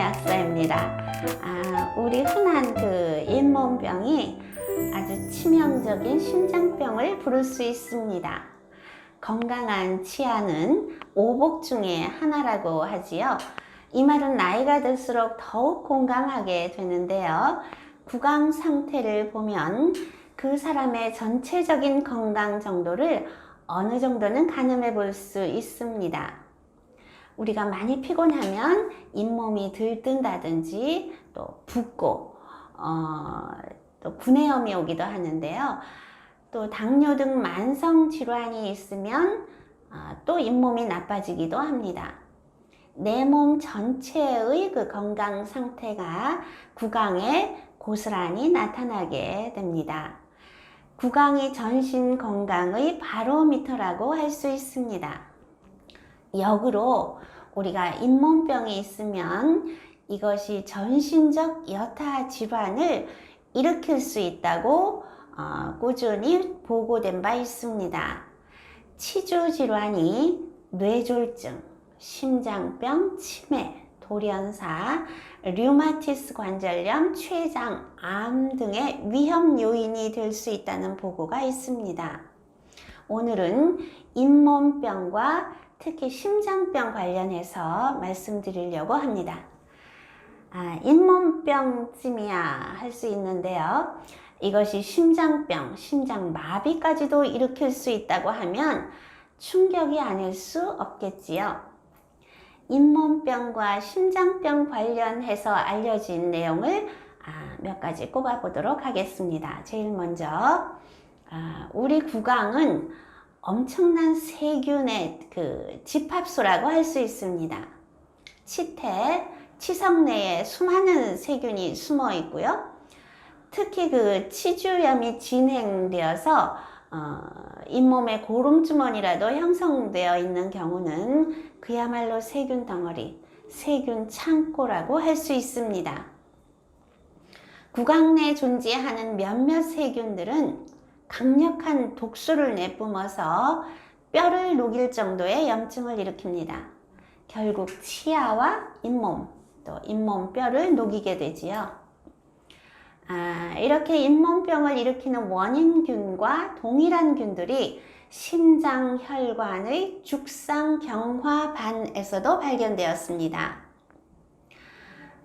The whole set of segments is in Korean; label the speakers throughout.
Speaker 1: 약사입니다. 우리 흔한 잇몸병이 아주 치명적인 심장병을 부를 수 있습니다. 건강한 치아는 오복 중에 하나라고 하지요. 이 말은 나이가 들수록 더욱 공감하게 되는데요. 구강 상태를 보면 그 사람의 전체적인 건강 정도를 어느 정도는 가늠해 볼 수 있습니다. 우리가 많이 피곤하면 잇몸이 들뜬다든지 또 붓고 또 구내염이 오기도 하는데요. 또 당뇨 등 만성 질환이 있으면 또 잇몸이 나빠지기도 합니다. 내 몸 전체의 건강 상태가 구강에 고스란히 나타나게 됩니다. 구강이 전신 건강의 바로미터라고 할 수 있습니다. 역으로 우리가 잇몸병이 있으면 이것이 전신적 여타 질환을 일으킬 수 있다고 꾸준히 보고된 바 있습니다. 치주 질환이 뇌졸중, 심장병, 치매, 돌연사, 류마티스 관절염, 췌장, 암 등의 위험 요인이 될 수 있다는 보고가 있습니다. 오늘은 잇몸병과 특히 심장병 관련해서 말씀드리려고 합니다. 잇몸병쯤이야 할 수 있는데요. 이것이 심장병, 심장마비까지도 일으킬 수 있다고 하면 충격이 아닐 수 없겠지요. 잇몸병과 심장병 관련해서 알려진 내용을 몇 가지 꼽아보도록 하겠습니다. 제일 먼저 우리 구강은 엄청난 세균의 집합소라고 할 수 있습니다. 치태, 치석 내에 수많은 세균이 숨어 있고요. 특히 치주염이 진행되어서 잇몸에 고름주머니라도 형성되어 있는 경우는 그야말로 세균 덩어리, 세균 창고라고 할 수 있습니다. 구강 내에 존재하는 몇몇 세균들은 강력한 독소를 내뿜어서 뼈를 녹일 정도의 염증을 일으킵니다. 결국 치아와 잇몸, 또 잇몸 뼈를 녹이게 되지요. 이렇게 잇몸병을 일으키는 원인균과 동일한 균들이 심장혈관의 죽상경화반에서도 발견되었습니다.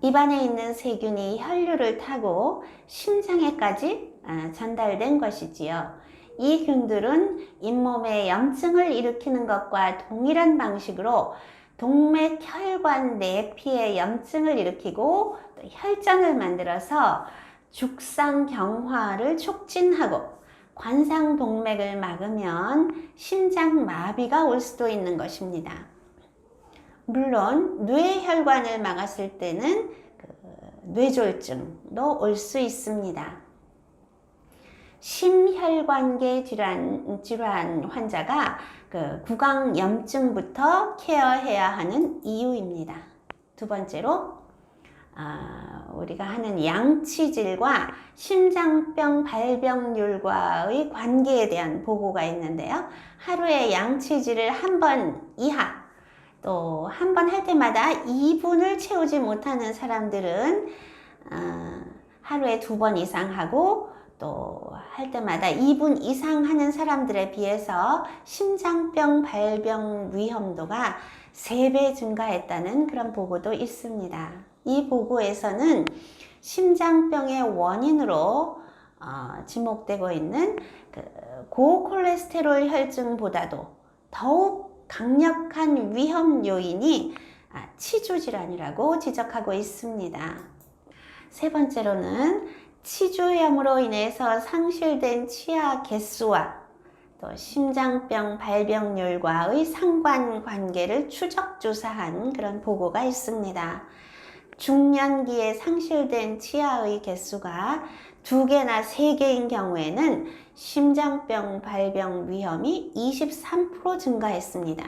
Speaker 1: 입안에 있는 세균이 혈류를 타고 심장에까지 전달된 것이지요. 이 균들은 잇몸에 염증을 일으키는 것과 동일한 방식으로 동맥혈관 내피에 염증을 일으키고 또 혈전을 만들어서 죽상경화를 촉진하고 관상동맥을 막으면 심장마비가 올 수도 있는 것입니다. 물론 뇌혈관을 막았을 때는 뇌졸중도 올 수 있습니다. 심혈관계 질환 환자가 구강염증부터 케어해야 하는 이유입니다. 두 번째로 우리가 하는 양치질과 심장병 발병률과의 관계에 대한 보고가 있는데요. 하루에 양치질을 한 번 이하, 또 한 번 할 때마다 2분을 채우지 못하는 사람들은 하루에 2번 이상 하고 또 할 때마다 2분 이상 하는 사람들에 비해서 심장병 발병 위험도가 3배 증가했다는 그런 보고도 있습니다. 이 보고에서는 심장병의 원인으로 지목되고 있는 고콜레스테롤 혈증보다도 더욱 강력한 위험 요인이 치주 질환이라고 지적하고 있습니다. 세 번째로는 치주염으로 인해서 상실된 치아 개수와 또 심장병 발병률과의 상관관계를 추적조사한 그런 보고가 있습니다. 중년기에 상실된 치아의 개수가 2개나 3개인 경우에는 심장병 발병 위험이 23% 증가했습니다.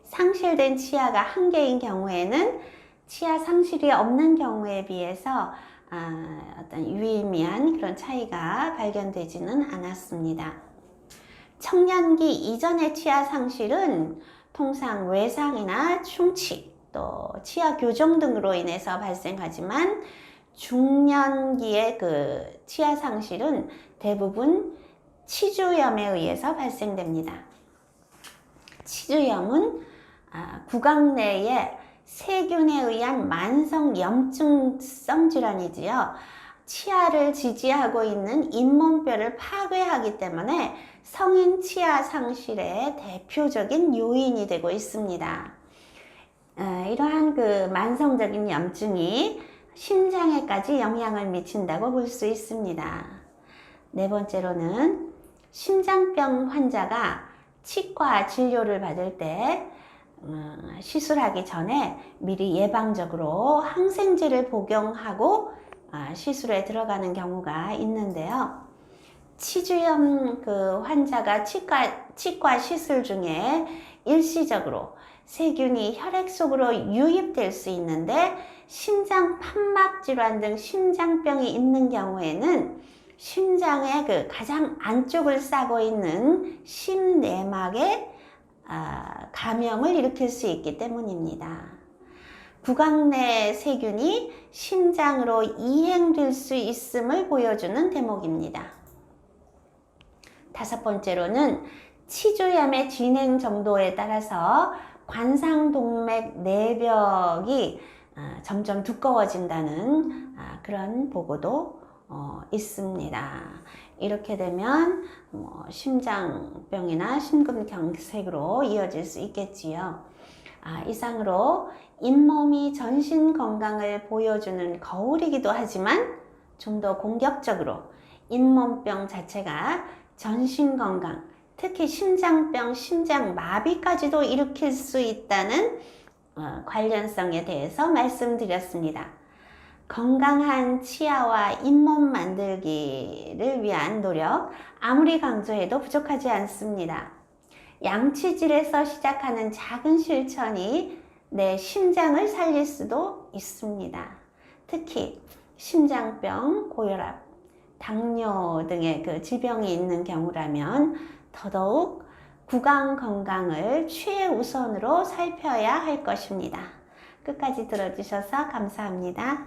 Speaker 1: 상실된 치아가 1개인 경우에는 치아 상실이 없는 경우에 비해서 어떤 유의미한 그런 차이가 발견되지는 않았습니다. 청년기 이전의 치아 상실은 통상 외상이나 충치 또 치아 교정 등으로 인해서 발생하지만 중년기의 그 치아 상실은 대부분 치주염에 의해서 발생됩니다. 치주염은 구강 내에 세균에 의한 만성 염증성 질환이지요. 치아를 지지하고 있는 잇몸뼈를 파괴하기 때문에 성인 치아 상실의 대표적인 요인이 되고 있습니다. 이러한 그 만성적인 염증이 심장에까지 영향을 미친다고 볼 수 있습니다. 네 번째로는 심장병 환자가 치과 진료를 받을 때 시술하기 전에 미리 예방적으로 항생제를 복용하고 시술에 들어가는 경우가 있는데요. 치주염 그 환자가 치과 시술 중에 일시적으로 세균이 혈액 속으로 유입될 수 있는데 심장 판막 질환 등 심장병이 있는 경우에는 심장의 그 가장 안쪽을 싸고 있는 심내막에 감염을 일으킬 수 있기 때문입니다. 구강 내 세균이 심장으로 이행될 수 있음을 보여주는 대목입니다. 다섯 번째로는 치주염의 진행 정도에 따라서 관상동맥 내벽이 점점 두꺼워진다는 그런 보고도 있습니다. 이렇게 되면 심장병이나 심근경색으로 이어질 수 있겠지요. 이상으로 잇몸이 전신 건강을 보여주는 거울이기도 하지만 좀 더 공격적으로 잇몸병 자체가 전신 건강, 특히 심장병, 심장마비까지도 일으킬 수 있다는 관련성에 대해서 말씀드렸습니다. 건강한 치아와 잇몸 만들기를 위한 노력, 아무리 강조해도 부족하지 않습니다. 양치질에서 시작하는 작은 실천이 내 심장을 살릴 수도 있습니다. 특히 심장병, 고혈압, 당뇨 등의 그 질병이 있는 경우라면 더더욱 구강 건강을 최우선으로 살펴야 할 것입니다. 끝까지 들어주셔서 감사합니다.